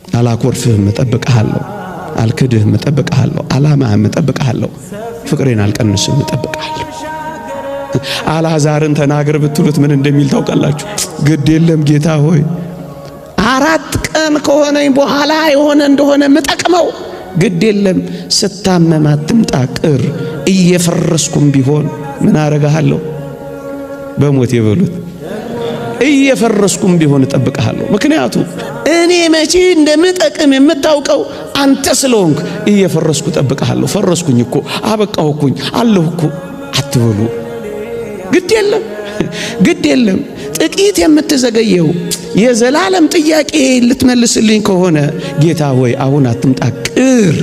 አላኮርፍህም እጠብቅሃለሁ፣ አልክድህም እጠብቅሃለሁ፣ ዓላማህም እጠብቅሃለሁ፣ ፍቅሬን አልቀንስም እጠብቅሃለሁ። አልዓዛርን ተናገር ብትሉት ምን እንደሚል ታውቃላችሁ? ግድ የለም ጌታ ሆይ 4 ቀን ከሆነኝ በኋላ የሆነ እንደሆነ ምጠቅመው ግድ የለም፣ ስታመም አትምጣ ቅር፣ እየፈረስኩም ቢሆን ምን አረጋለሁ? በሞት የበሉት እየፈረስኩም ቢሆን እጠብቅሃለሁ። ምክንያቱም እኔ መቼ እንደምጠቅም የምታውቀው አንተ ስለሆንክ እየፈረስኩ እጠብቅሃለሁ። ፈረስኩኝ እኮ አበቃሁኝ አለሁ እኮ አትበሉ። ግድ የለም ጥቂት የምትዘገየው የዘላለም ጥያቄ ልትመልስልኝ ከሆነ ጌታ ሆይ አሁን አትምጣ ቅር፣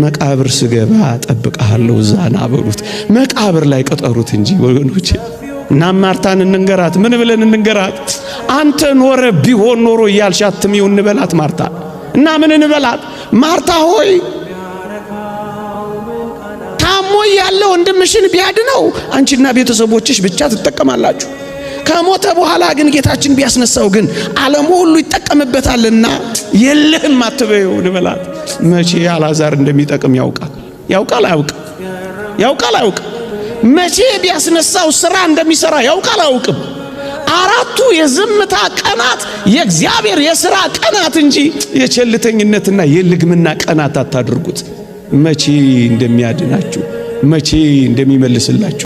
መቃብር ስገባ እጠብቅሃለሁ ዛና በሉት። መቃብር ላይ ቀጠሩት እንጂ ወገኖቼ። እና ማርታን እንንገራት፣ ምን ብለን እንንገራት? አንተ ኖረ ቢሆን ኖሮ እያልሽ አትሚው እንበላት ማርታ። እና ምን እንበላት? ማርታ ሆይ ታሞ ያለ ወንድምሽን ቢያድነው አንቺና ቤተሰቦችሽ ብቻ ትጠቀማላችሁ። ከሞተ በኋላ ግን ጌታችን ቢያስነሳው ግን ዓለሙ ሁሉ ይጠቀምበታልና የለህም አትበይው እንበላት። መቼ አልዓዛር እንደሚጠቅም ያውቃል አያውቅም? መቼ ቢያስነሳው ስራ እንደሚሰራ ያውቃል አያውቅም? 4ቱ የዝምታ ቀናት የእግዚአብሔር የሥራ ቀናት እንጂ የቸልተኝነትና የልግምና ቀናት አታድርጉት። መቼ እንደሚያድናችሁ፣ መቼ እንደሚመልስላችሁ